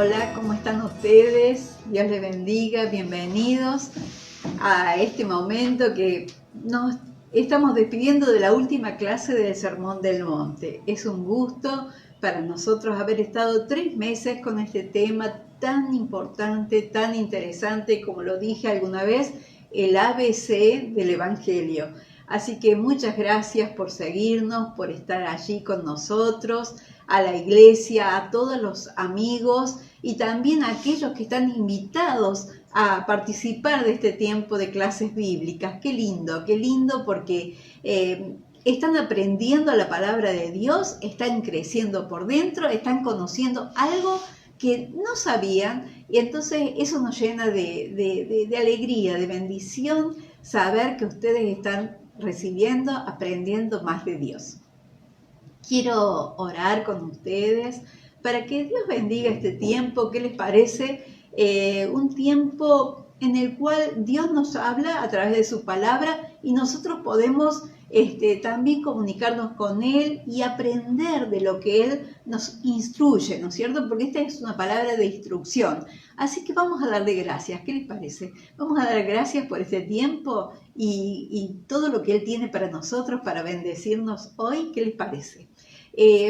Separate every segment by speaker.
Speaker 1: Hola, ¿cómo están ustedes? Dios les bendiga, bienvenidos a este momento que nos estamos despidiendo de la última clase del Sermón del Monte. Es un gusto para nosotros haber estado 3 meses con este tema tan importante, tan interesante, como lo dije alguna vez, el ABC del Evangelio. Así que muchas gracias por seguirnos, por estar allí con nosotros, a la iglesia, a todos los amigos y también a aquellos que están invitados a participar de este tiempo de clases bíblicas. Qué lindo porque están aprendiendo la palabra de Dios, están creciendo por dentro, están conociendo algo que no sabían, y entonces eso nos llena de alegría, de bendición, saber que ustedes están recibiendo, aprendiendo más de Dios. Quiero orar con ustedes para que Dios bendiga este tiempo. ¿Qué les parece? Un tiempo en el cual Dios nos habla a través de su palabra y nosotros podemos también comunicarnos con Él y aprender de lo que Él nos instruye, ¿no es cierto? Porque esta es una palabra de instrucción. Así que vamos a darle gracias. ¿Qué les parece? Vamos a dar gracias por este tiempo y todo lo que Él tiene para nosotros, para bendecirnos hoy. ¿Qué les parece?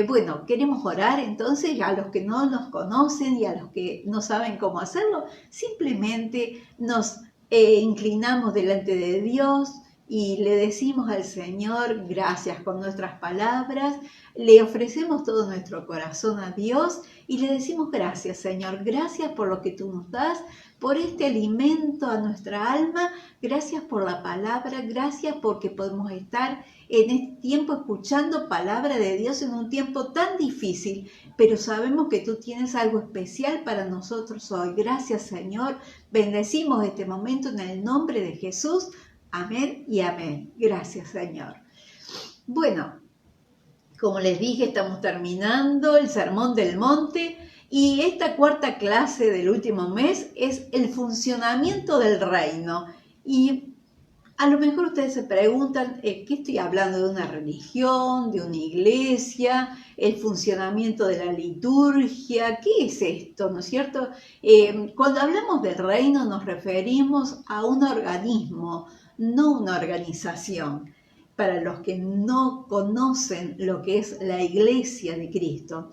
Speaker 1: Bueno, queremos orar entonces a los que no nos conocen y a los que no saben cómo hacerlo, simplemente nos inclinamos delante de Dios y le decimos al Señor gracias con nuestras palabras, le ofrecemos todo nuestro corazón a Dios y le decimos gracias, Señor, gracias por lo que tú nos das, por este alimento a nuestra alma, gracias por la palabra, gracias porque podemos estar en este tiempo escuchando palabra de Dios en un tiempo tan difícil, pero sabemos que tú tienes algo especial para nosotros hoy. Gracias, Señor. Bendecimos este momento en el nombre de Jesús. Amén y amén. Gracias, Señor. Bueno, como les dije, estamos terminando el Sermón del Monte y esta 4ª clase del último mes es el funcionamiento del reino. Y a lo mejor ustedes se preguntan, ¿qué estoy hablando? ¿De una religión? ¿De una iglesia? ¿El funcionamiento de la liturgia? ¿Qué es esto? ¿No es cierto? Cuando hablamos del reino nos referimos a un organismo, no una organización. Para los que no conocen lo que es la Iglesia de Cristo,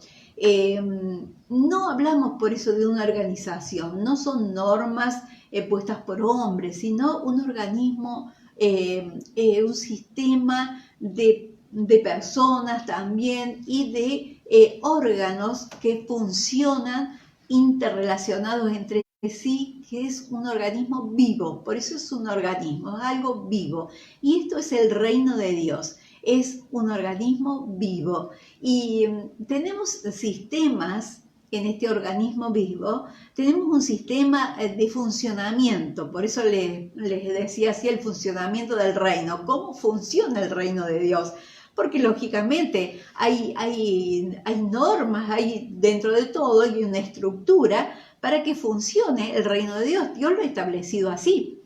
Speaker 1: no hablamos por eso de una organización, no son normas puestas por hombres, sino un organismo, un sistema de personas también y de órganos que funcionan interrelacionados entre sí, que es un organismo vivo, por eso es un organismo, es algo vivo. Y esto es el reino de Dios, es un organismo vivo. Y tenemos sistemas en este organismo vivo, tenemos un sistema de funcionamiento, por eso les decía así el funcionamiento del reino. ¿Cómo funciona el reino de Dios? Porque lógicamente hay normas, hay dentro de todo hay una estructura para que funcione el reino de Dios. Dios lo ha establecido así.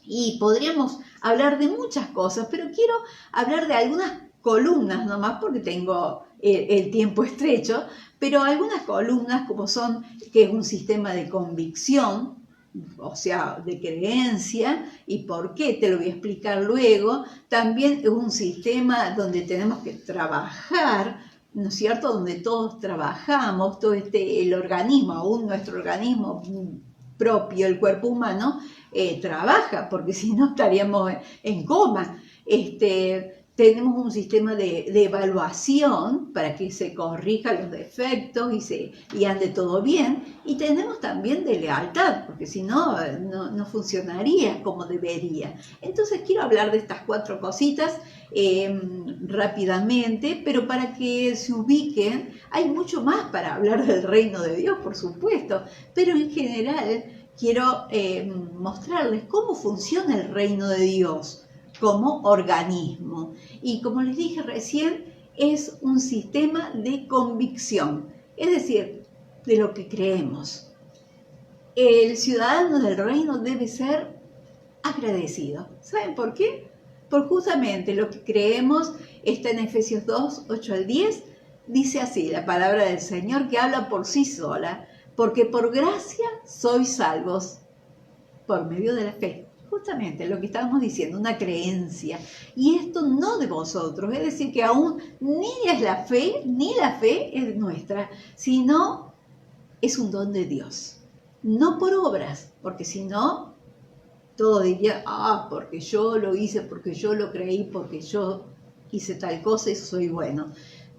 Speaker 1: Y podríamos hablar de muchas cosas, pero quiero hablar de algunas columnas nomás porque tengo el tiempo estrecho, pero algunas columnas como son que es un sistema de convicción, o sea, de creencia, y por qué te lo voy a explicar luego. También es un sistema donde tenemos que trabajar, ¿no es cierto? Donde todos trabajamos, todo el organismo, aún nuestro organismo propio, el cuerpo humano, trabaja, porque si no estaríamos en coma. Tenemos un sistema de evaluación para que se corrijan los defectos y ande todo bien. Y tenemos también de lealtad, porque si no, no funcionaría como debería. Entonces quiero hablar de estas 4 cositas rápidamente, pero para que se ubiquen, hay mucho más para hablar del reino de Dios, por supuesto, pero en general quiero mostrarles cómo funciona el reino de Dios como organismo. Y como les dije recién, es un sistema de convicción, es decir, de lo que creemos. El ciudadano del reino debe ser agradecido. ¿Saben por qué? Por justamente lo que creemos está en Efesios 2, 8 al 10. Dice así la palabra del Señor, que habla por sí sola. porque por gracia sois salvos por medio de la fe. Justamente lo que estábamos diciendo, una creencia. Y esto no de vosotros, es decir, que aún ni es la fe, ni la fe es nuestra, sino es un don de Dios. No por obras, porque si no, todo diría, porque yo lo hice, porque yo lo creí, porque yo hice tal cosa y soy bueno.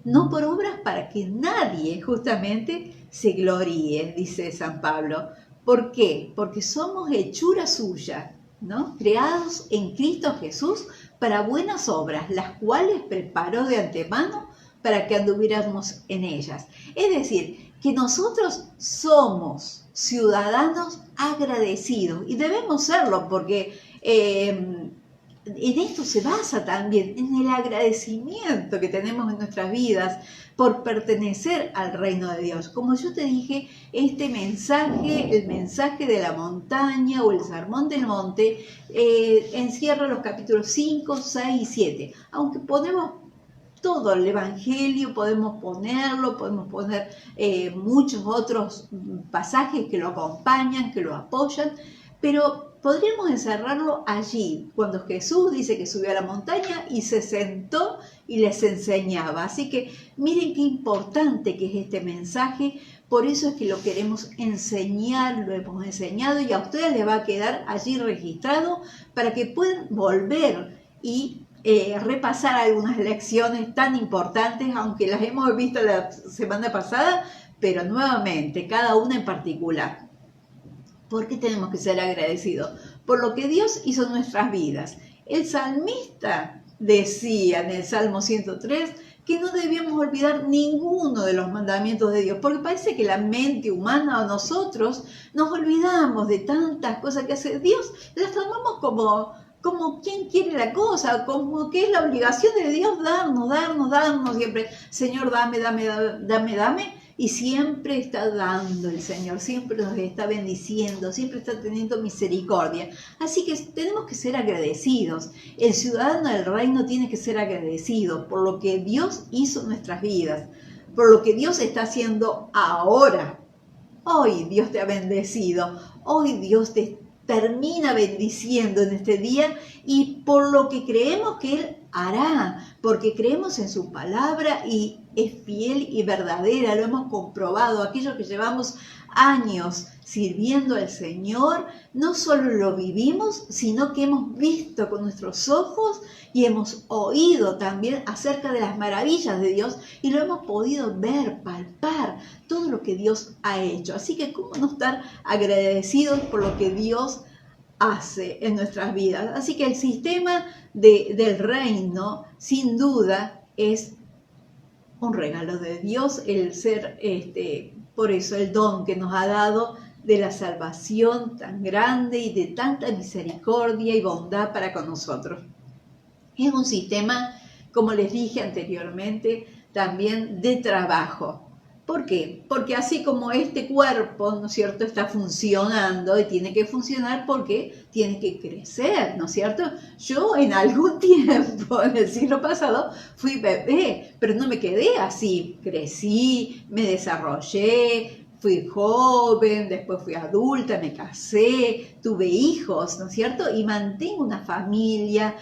Speaker 1: No por obras para que nadie justamente se gloríe, dice San Pablo. ¿Por qué? Porque somos hechura suya, ¿no? Creados en Cristo Jesús para buenas obras, las cuales preparó de antemano para que anduviéramos en ellas. Es decir, que nosotros somos ciudadanos agradecidos y debemos serlo porque en esto se basa también, en el agradecimiento que tenemos en nuestras vidas por pertenecer al reino de Dios. Como yo te dije, este mensaje, el mensaje de la montaña o el sermón del monte, encierra los capítulos 5, 6 y 7. Aunque ponemos todo el Evangelio, podemos poner muchos otros pasajes que lo acompañan, que lo apoyan, pero podríamos encerrarlo allí, cuando Jesús dice que subió a la montaña y se sentó y les enseñaba. Así que miren qué importante que es este mensaje, por eso es que lo queremos enseñar, lo hemos enseñado y a ustedes les va a quedar allí registrado para que puedan volver y repasar algunas lecciones tan importantes, aunque las hemos visto la semana pasada, pero nuevamente, cada una en particular. ¿Por qué tenemos que ser agradecidos? Por lo que Dios hizo en nuestras vidas. El salmista decía en el Salmo 103 que no debíamos olvidar ninguno de los mandamientos de Dios, porque parece que la mente humana o nosotros nos olvidamos de tantas cosas que hace Dios, las tomamos como quien quiere la cosa, como que es la obligación de Dios darnos, siempre, Señor, dame, y siempre está dando el Señor, siempre nos está bendiciendo, siempre está teniendo misericordia. Así que tenemos que ser agradecidos. El ciudadano del reino tiene que ser agradecido por lo que Dios hizo en nuestras vidas, por lo que Dios está haciendo ahora. Hoy Dios te ha bendecido, hoy Dios te termina bendiciendo en este día y por lo que creemos que Él hará, porque creemos en su palabra y es fiel y verdadera, lo hemos comprobado. Aquellos que llevamos años sirviendo al Señor, no solo lo vivimos, sino que hemos visto con nuestros ojos y hemos oído también acerca de las maravillas de Dios y lo hemos podido ver, palpar, todo lo que Dios ha hecho. Así que, ¿cómo no estar agradecidos por lo que Dios hace en nuestras vidas? Así que el sistema del reino, sin duda, es un regalo de Dios, el ser, por eso el don que nos ha dado de la salvación tan grande y de tanta misericordia y bondad para con nosotros. Es un sistema, como les dije anteriormente, también de trabajo. ¿Por qué? Porque así como este cuerpo, ¿no es cierto?, está funcionando y tiene que funcionar porque tiene que crecer, ¿no es cierto? Yo en algún tiempo, en el siglo pasado, fui bebé, pero no me quedé así. Crecí, me desarrollé, fui joven, después fui adulta, me casé, tuve hijos, ¿no es cierto? Y mantengo una familia,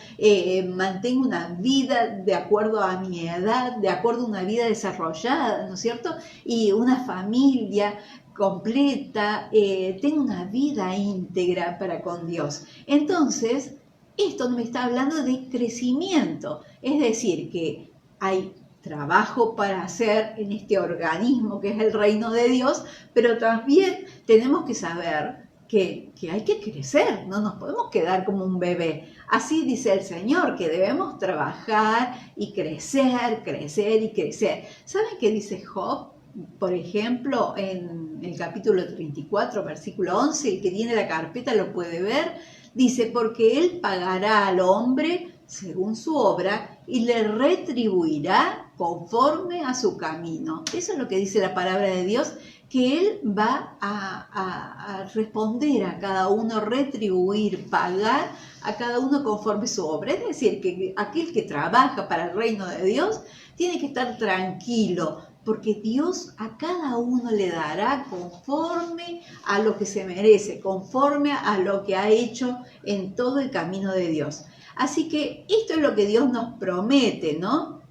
Speaker 1: mantengo una vida de acuerdo a mi edad, de acuerdo a una vida desarrollada, ¿no es cierto? Y una familia completa, tengo una vida íntegra para con Dios. Entonces, esto me está hablando de crecimiento, es decir, que hay trabajo para hacer en este organismo que es el reino de Dios, pero también tenemos que saber que hay que crecer, no nos podemos quedar como un bebé. Así dice el Señor, que debemos trabajar y crecer, crecer y crecer. ¿Saben qué dice Job? Por ejemplo, en el capítulo 34, versículo 11, el que tiene la carpeta lo puede ver, dice, porque Él pagará al hombre según su obra y le retribuirá conforme a su camino. Eso es lo que dice la palabra de Dios que Él va a responder a cada uno, retribuir, pagar a cada uno conforme su obra. Es decir, que aquel que trabaja para el reino de Dios tiene que estar tranquilo, porque Dios a cada uno le dará conforme a lo que se merece, conforme a lo que ha hecho en todo el camino de Dios. Así que esto es lo que Dios nos promete, ¿no?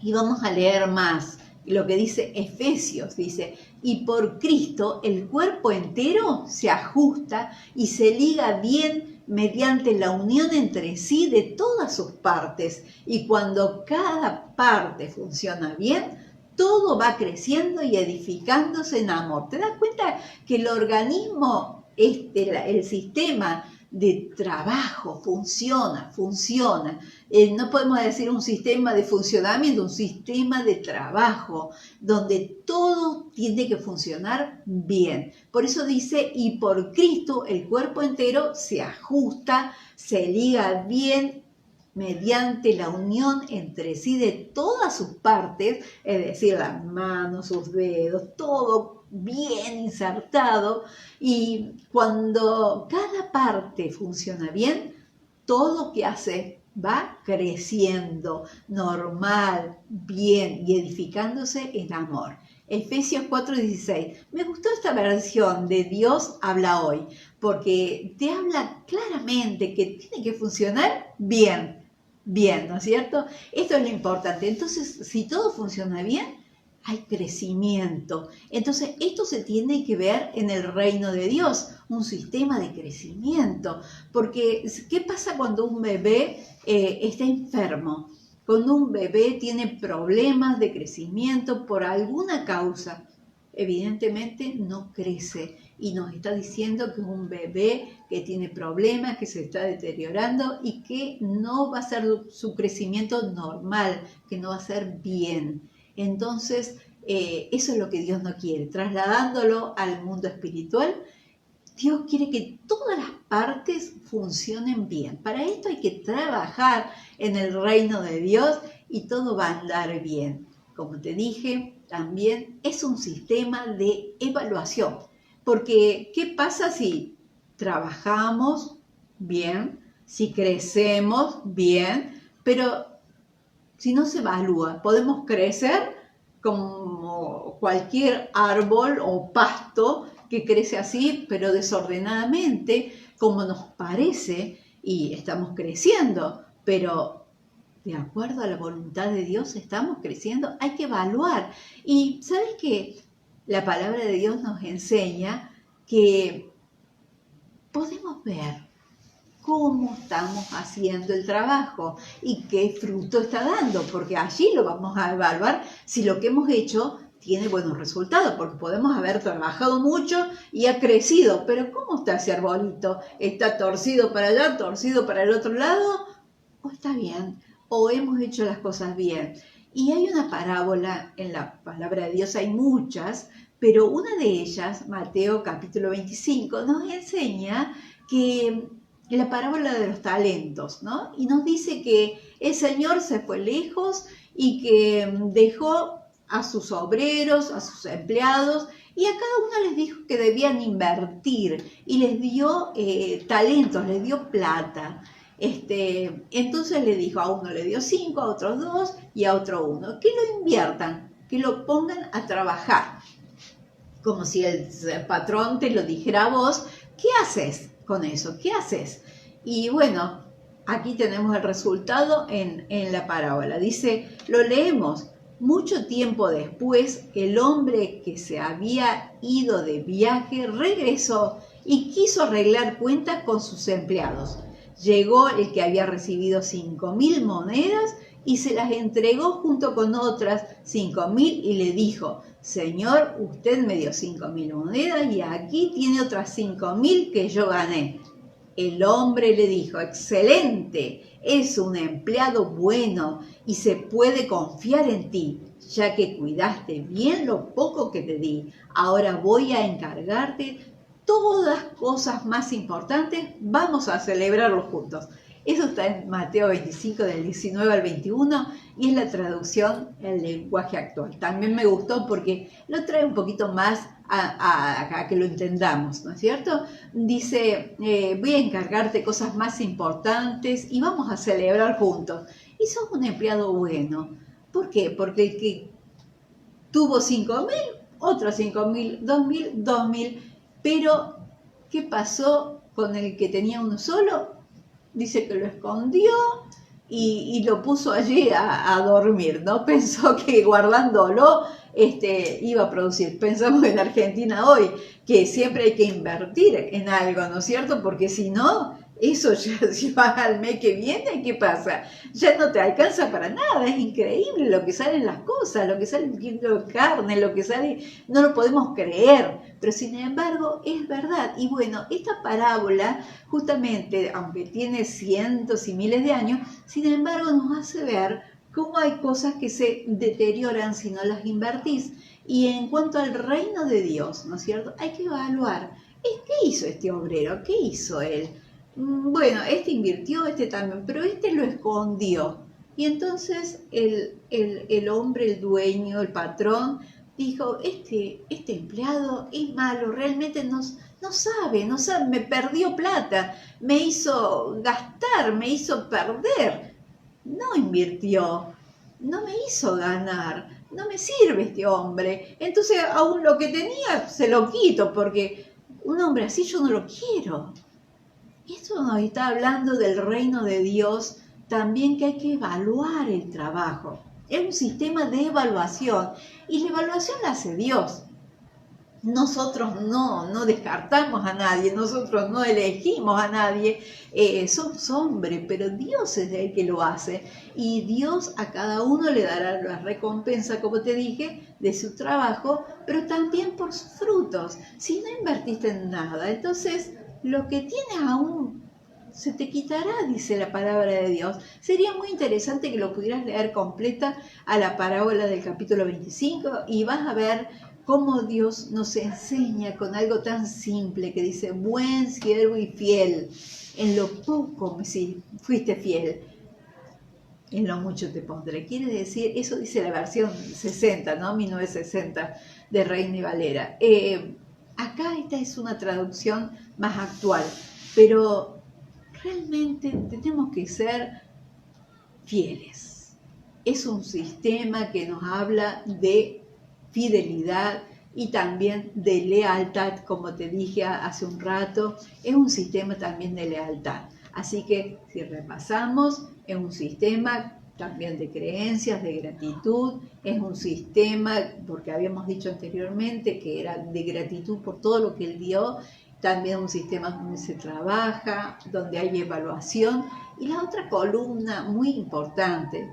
Speaker 1: Y vamos a leer más. Lo que dice Efesios, dice, y por Cristo el cuerpo entero se ajusta y se liga bien mediante la unión entre sí de todas sus partes. Y cuando cada parte funciona bien, todo va creciendo y edificándose en amor. ¿Te das cuenta que el organismo, el sistema de trabajo funciona? No podemos decir un sistema de funcionamiento, un sistema de trabajo, donde todo tiene que funcionar bien. Por eso dice, y por Cristo el cuerpo entero se ajusta, se liga bien mediante la unión entre sí de todas sus partes, es decir, las manos, sus dedos, todo bien insertado, y cuando cada parte funciona bien, todo que hace va creciendo, normal, bien y edificándose en amor. Efesios 4:16. Me gustó esta versión de Dios habla hoy, porque te habla claramente que tiene que funcionar bien, ¿no es cierto? Esto es lo importante. Entonces, si todo funciona bien, hay crecimiento. Entonces, esto se tiene que ver en el reino de Dios, un sistema de crecimiento. Porque, ¿qué pasa cuando un bebé está enfermo? Cuando un bebé tiene problemas de crecimiento por alguna causa, evidentemente no crece. Y nos está diciendo que es un bebé que tiene problemas, que se está deteriorando y que no va a ser su crecimiento normal, que no va a ser bien. Entonces, eso es lo que Dios no quiere. Trasladándolo al mundo espiritual, Dios quiere que todas las partes funcionen bien. Para esto hay que trabajar en el reino de Dios y todo va a andar bien. Como te dije, también es un sistema de evaluación. Porque, ¿qué pasa si trabajamos bien, si crecemos bien, pero si no se evalúa? Podemos crecer como cualquier árbol o pasto que crece así, pero desordenadamente, como nos parece, y estamos creciendo, pero de acuerdo a la voluntad de Dios estamos creciendo. Hay que evaluar. Y ¿sabes qué? La palabra de Dios nos enseña que podemos ver cómo estamos haciendo el trabajo y qué fruto está dando, porque allí lo vamos a evaluar si lo que hemos hecho tiene buenos resultados, porque podemos haber trabajado mucho y ha crecido, pero ¿cómo está ese arbolito? ¿Está torcido para allá, torcido para el otro lado? ¿O está bien? ¿O hemos hecho las cosas bien? Y hay una parábola en la palabra de Dios, hay muchas, pero una de ellas, Mateo capítulo 25, nos enseña que la parábola de los talentos, ¿no? Y nos dice que el Señor se fue lejos y que dejó a sus obreros, a sus empleados, y a cada uno les dijo que debían invertir y les dio talentos, les dio plata. Entonces le dijo, a uno le dio 5, a otros 2 y a otro 1, que lo inviertan, que lo pongan a trabajar. Como si el patrón te lo dijera a vos, ¿qué haces con eso? ¿Qué haces? Y bueno, aquí tenemos el resultado en la parábola. Dice, lo leemos. Mucho tiempo después, el hombre que se había ido de viaje regresó y quiso arreglar cuentas con sus empleados. Llegó el que había recibido 5.000 monedas y se las entregó junto con otras 5.000 y le dijo, Señor, usted me dio 5.000 monedas y aquí tiene otras 5.000 que yo gané. El hombre le dijo, excelente, es un empleado bueno y se puede confiar en ti, ya que cuidaste bien lo poco que te di. Ahora voy a encargarte todas cosas más importantes, vamos a celebrarlo juntos. Eso está en Mateo 25 del 19 al 21 y es la traducción en lenguaje actual. También me gustó porque lo trae un poquito más a que lo entendamos, ¿no es cierto? Dice, voy a encargarte cosas más importantes y vamos a celebrar juntos. Y sos un empleado bueno. ¿Por qué? Porque el que tuvo 5.000, otros 5.000, 2.000, 2.000. Pero, ¿qué pasó con el que tenía uno solo? Dice que lo escondió y lo puso allí a dormir, ¿no? Pensó que guardándolo iba a producir. Pensamos en Argentina hoy, que siempre hay que invertir en algo, ¿no es cierto? Porque si no, eso ya si vas al mes que viene, ¿qué pasa? Ya no te alcanza para nada, es increíble lo que salen las cosas, lo que sale un kilo de carne, lo que sale, no lo podemos creer, pero sin embargo es verdad. Y bueno, esta parábola justamente, aunque tiene cientos y miles de años, sin embargo nos hace ver cómo hay cosas que se deterioran si no las invertís. Y en cuanto al reino de Dios, ¿no es cierto? Hay que evaluar, ¿qué hizo este obrero? ¿Qué hizo él? Bueno, este invirtió, este también, pero este lo escondió. Y entonces el hombre, el dueño, el patrón, dijo, este empleado es malo, realmente no sabe, me perdió plata, me hizo gastar, me hizo perder. No invirtió, no me hizo ganar, no me sirve este hombre. Entonces aún lo que tenía se lo quito, porque un hombre así yo no lo quiero. Esto nos está hablando del reino de Dios, también que hay que evaluar el trabajo. Es un sistema de evaluación y la evaluación la hace Dios. Nosotros no descartamos a nadie, nosotros no elegimos a nadie, somos hombres, pero Dios es el que lo hace y Dios a cada uno le dará la recompensa, como te dije, de su trabajo, pero también por sus frutos. Si no invertiste en nada, entonces lo que tienes aún se te quitará, dice la palabra de Dios. Sería muy interesante que lo pudieras leer completa a la parábola del capítulo 25 y vas a ver cómo Dios nos enseña con algo tan simple que dice, buen siervo y fiel, en lo poco si fuiste fiel, en lo mucho te pondré. Quiere decir, eso dice la versión 60, ¿no? 1960 de Reina y Valera. Acá esta es una traducción más actual, pero realmente tenemos que ser fieles. Es un sistema que nos habla de fidelidad y también de lealtad, como te dije hace un rato, es un sistema también de lealtad. Así que si repasamos, es un sistema también de creencias, de gratitud, es un sistema, porque habíamos dicho anteriormente que era de gratitud por todo lo que Él dio, también un sistema donde se trabaja, donde hay evaluación. Y la otra columna muy importante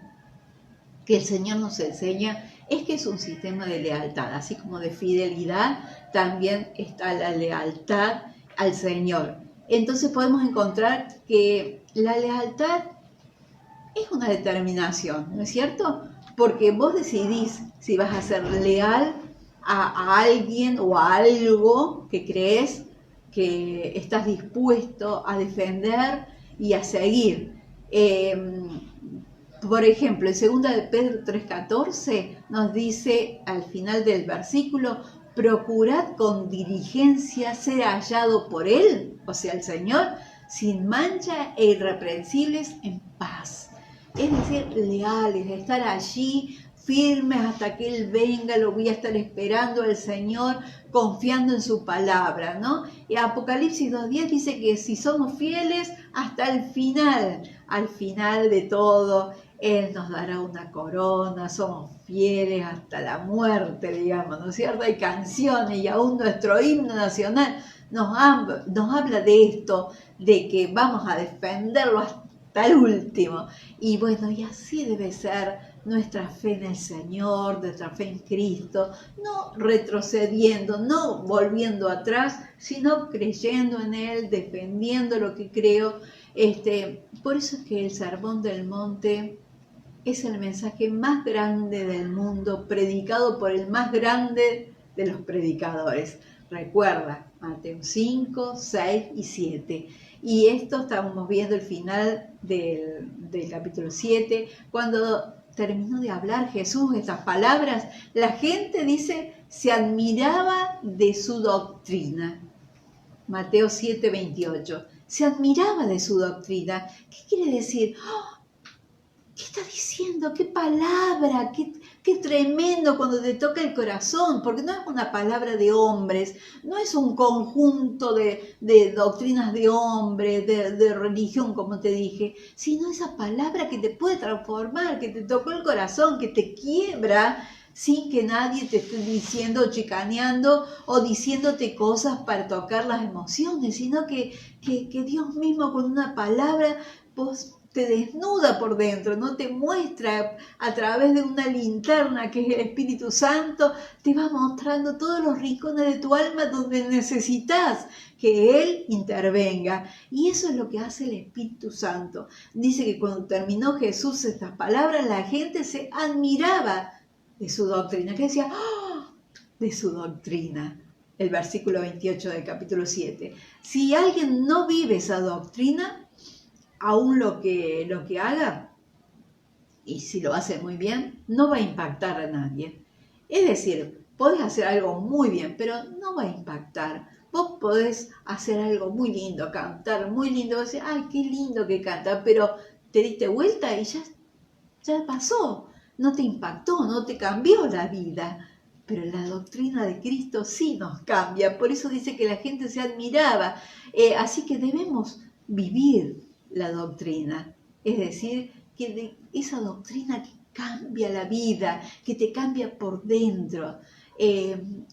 Speaker 1: que el Señor nos enseña es que es un sistema de lealtad, así como de fidelidad, también está la lealtad al Señor. Entonces podemos encontrar que la lealtad es una determinación, ¿no es cierto? Porque vos decidís si vas a ser leal a alguien o a algo que crees que estás dispuesto a defender y a seguir. Por ejemplo, en 2 de Pedro 3:14 nos dice al final del versículo, procurad con diligencia ser hallado por Él, o sea, el Señor, sin mancha e irreprensibles en paz. Es decir, leales, estar allí firmes hasta que Él venga, lo voy a estar esperando al Señor, confiando en su palabra, ¿no? Y Apocalipsis 2:10 dice que si somos fieles hasta el final de todo, Él nos dará una corona, somos fieles hasta la muerte, digamos, ¿no es cierto? Hay canciones y aún nuestro himno nacional nos habla de esto, de que vamos a defenderlo hasta el último. Y bueno, y así debe ser nuestra fe en el Señor, nuestra fe en Cristo, no retrocediendo, no volviendo atrás, sino creyendo en Él, defendiendo lo que creo. Por eso es que el Sermón del Monte es el mensaje más grande del mundo, predicado por el más grande de los predicadores. Recuerda, Mateo 5, 6 y 7. Y esto estábamos viendo el final del capítulo 7, cuando terminó de hablar Jesús estas palabras, la gente dice, se admiraba de su doctrina. Mateo 7, 28. Se admiraba de su doctrina. ¿Qué quiere decir? ¡Oh! ¿Qué está diciendo? ¡Qué palabra! ¡Qué tremendo cuando te toca el corazón! Porque no es una palabra de hombres, no es un conjunto de doctrinas de hombres, de religión, como te dije, sino esa palabra que te puede transformar, que te tocó el corazón, que te quiebra, sin que nadie te esté diciendo, chicaneando o diciéndote cosas para tocar las emociones, sino que Dios mismo con una palabra vos te desnuda por dentro, no te muestra a través de una linterna que es el Espíritu Santo, te va mostrando todos los rincones de tu alma donde necesitas que Él intervenga. Y eso es lo que hace el Espíritu Santo. Dice que cuando terminó Jesús estas palabras, la gente se admiraba de su doctrina, que decía, ¡oh! De su doctrina. El versículo 28 del capítulo 7. Si alguien no vive esa doctrina, aún lo que haga, y si lo hace muy bien, no va a impactar a nadie. Es decir, podés hacer algo muy bien, pero no va a impactar. Vos podés hacer algo muy lindo, cantar muy lindo, vas a decir, ¡ay, qué lindo que canta! Pero te diste vuelta y ya pasó. No te impactó, no te cambió la vida. Pero la doctrina de Cristo sí nos cambia. Por eso dice que la gente se admiraba. Así que debemos vivir la doctrina, es decir, que esa doctrina que cambia la vida, que te cambia por dentro,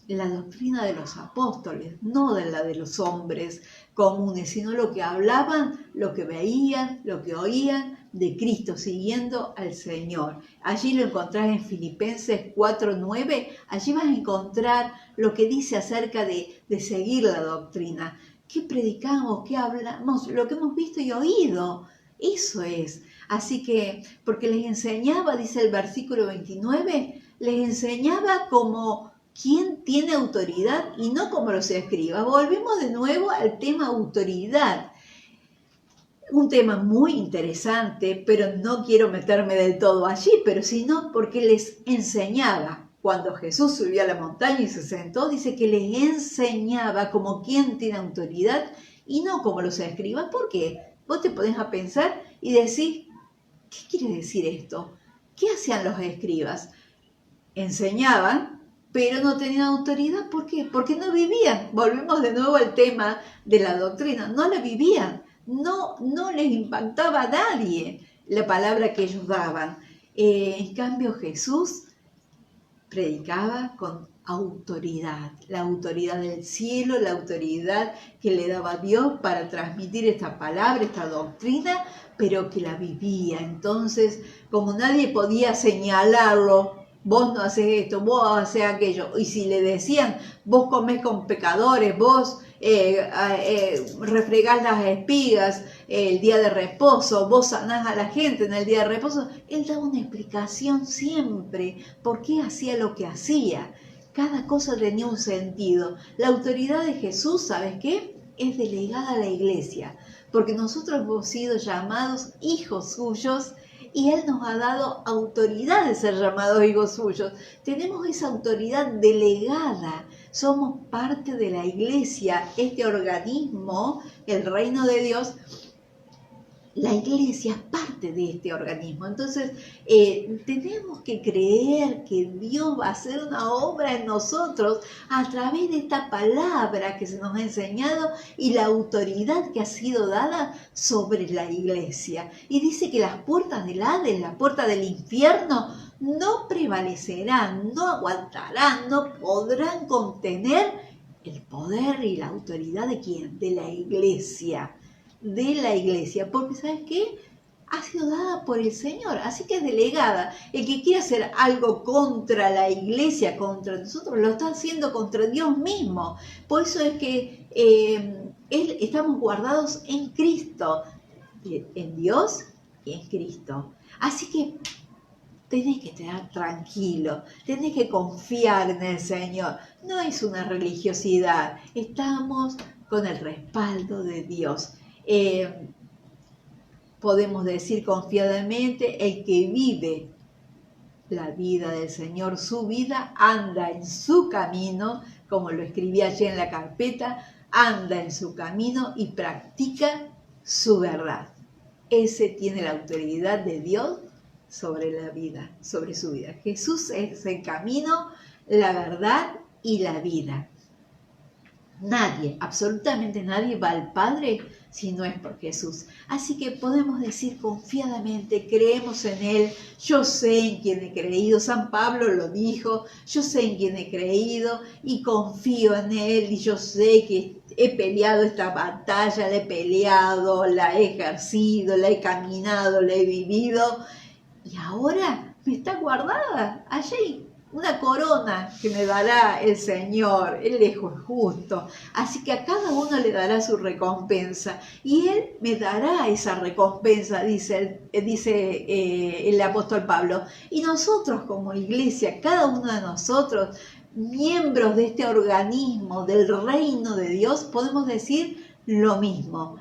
Speaker 1: la doctrina de los apóstoles, no de la de los hombres comunes, sino lo que hablaban, lo que veían, lo que oían de Cristo, siguiendo al Señor. Allí lo encontrás en Filipenses 4:9, allí vas a encontrar lo que dice acerca de seguir la doctrina. ¿Qué predicamos? ¿Qué hablamos? Lo que hemos visto y oído. Eso es. Así que, porque les enseñaba, dice el versículo 29, les enseñaba como quien tiene autoridad y no como los escribas. Volvemos de nuevo al tema autoridad. Un tema muy interesante, pero no quiero meterme del todo allí, pero sino porque les enseñaba. Cuando Jesús subió a la montaña y se sentó, dice que les enseñaba como quien tiene autoridad y no como los escribas. ¿Por qué? Vos te podés a pensar y decís, ¿qué quiere decir esto? ¿Qué hacían los escribas? Enseñaban, pero no tenían autoridad. ¿Por qué? Porque no vivían. Volvemos de nuevo al tema de la doctrina. No la vivían. No les impactaba a nadie la palabra que ellos daban. En cambio, Jesús predicaba con autoridad, la autoridad del cielo, la autoridad que le daba Dios para transmitir esta palabra, esta doctrina, pero que la vivía. Entonces, como nadie podía señalarlo, vos no haces esto, vos haces aquello, y si le decían, vos comés con pecadores, vos refregás las espigas el día de reposo, vos sanás a la gente en el día de reposo, él daba una explicación siempre por qué hacía lo que hacía. Cada cosa tenía un sentido. La autoridad de Jesús, ¿sabes qué? Es delegada a la iglesia, porque nosotros hemos sido llamados hijos suyos y Él nos ha dado autoridad de ser llamados hijos suyos. Tenemos esa autoridad delegada. Somos parte de la iglesia, este organismo, el reino de Dios. La iglesia es parte de este organismo. Entonces, tenemos que creer que Dios va a hacer una obra en nosotros a través de esta palabra que se nos ha enseñado y la autoridad que ha sido dada sobre la iglesia. Y dice que las puertas del Hades, la puerta del infierno, no prevalecerán, no aguantarán, no podrán contener el poder y la autoridad de ¿quién? De la iglesia. De la iglesia, porque ¿sabes qué? Ha sido dada por el Señor, así que es delegada. El que quiere hacer algo contra la iglesia, contra nosotros, lo está haciendo contra Dios mismo. Por eso es que estamos guardados en Cristo, en Dios y en Cristo. Así que tenés que estar tranquilo, tenés que confiar en el Señor. No es una religiosidad, estamos con el respaldo de Dios. Podemos decir confiadamente, el que vive la vida del Señor, su vida, anda en su camino, como lo escribí allí en la carpeta, anda en su camino y practica su verdad. Ese tiene la autoridad de Dios sobre la vida, sobre su vida. Jesús es el camino, la verdad y la vida. Nadie, absolutamente nadie va al Padre si no es por Jesús. Así que podemos decir confiadamente, creemos en Él, yo sé en quién he creído, San Pablo lo dijo, yo sé en quién he creído y confío en Él y yo sé que he peleado esta batalla, la he peleado, la he ejercido, la he caminado, la he vivido y ahora me está guardada allí. Una corona que me dará el Señor, Él es justo. Así que a cada uno le dará su recompensa y Él me dará esa recompensa, dice el apóstol Pablo. Y nosotros como iglesia, cada uno de nosotros, miembros de este organismo del reino de Dios, podemos decir lo mismo.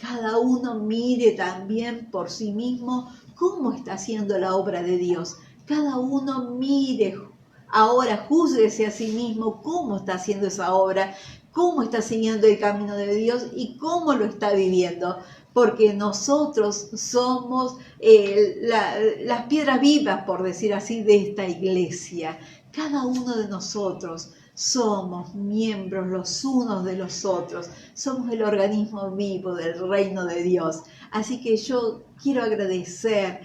Speaker 1: Cada uno mire también por sí mismo cómo está haciendo la obra de Dios. Cada uno mire, ahora júzguese a sí mismo cómo está haciendo esa obra, cómo está siguiendo el camino de Dios y cómo lo está viviendo. Porque nosotros somos las piedras vivas, por decir así, de esta iglesia. Cada uno de nosotros somos miembros los unos de los otros, somos el organismo vivo del reino de Dios. Así que yo quiero agradecer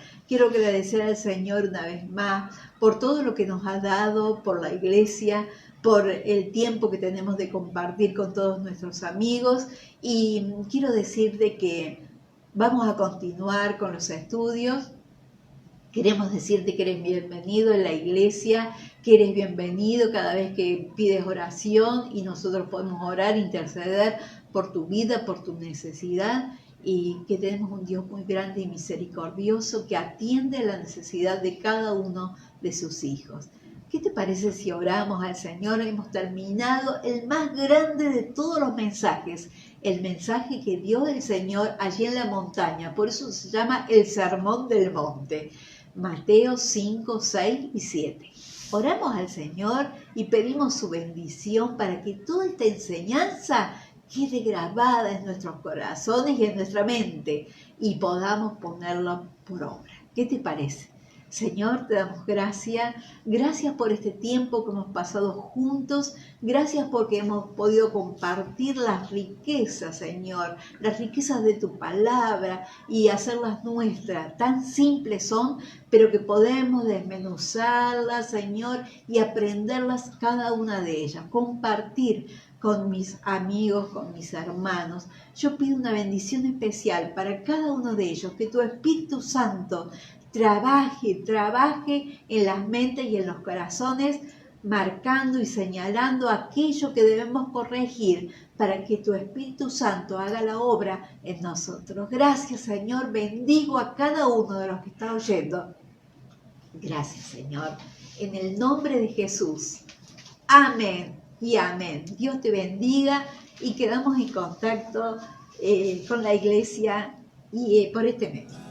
Speaker 1: al Señor una vez más por todo lo que nos ha dado, por la iglesia, por el tiempo que tenemos de compartir con todos nuestros amigos y quiero decirte que vamos a continuar con los estudios. Queremos decirte que eres bienvenido en la iglesia, que eres bienvenido cada vez que pides oración y nosotros podemos orar, interceder por tu vida, por tu necesidad y que tenemos un Dios muy grande y misericordioso que atiende a la necesidad de cada uno de sus hijos. ¿Qué te parece si oramos al Señor? Hemos terminado el más grande de todos los mensajes, el mensaje que dio el Señor allí en la montaña, por eso se llama el Sermón del Monte. Mateo 5, 6 y 7. Oramos al Señor y pedimos su bendición para que toda esta enseñanza quede grabada en nuestros corazones y en nuestra mente y podamos ponerlo por obra. ¿Qué te parece? Señor, te damos gracias por este tiempo que hemos pasado juntos, gracias porque hemos podido compartir las riquezas, Señor, las riquezas de tu palabra y hacerlas nuestras. Tan simples son, pero que podemos desmenuzarlas, Señor, y aprenderlas cada una de ellas, compartir con mis amigos, con mis hermanos. Yo pido una bendición especial para cada uno de ellos, que tu Espíritu Santo trabaje en las mentes y en los corazones, marcando y señalando aquello que debemos corregir para que tu Espíritu Santo haga la obra en nosotros. Gracias, Señor. Bendigo a cada uno de los que está oyendo. Gracias, Señor. En el nombre de Jesús. Amén y amén. Dios te bendiga y quedamos en contacto con la iglesia y por este medio.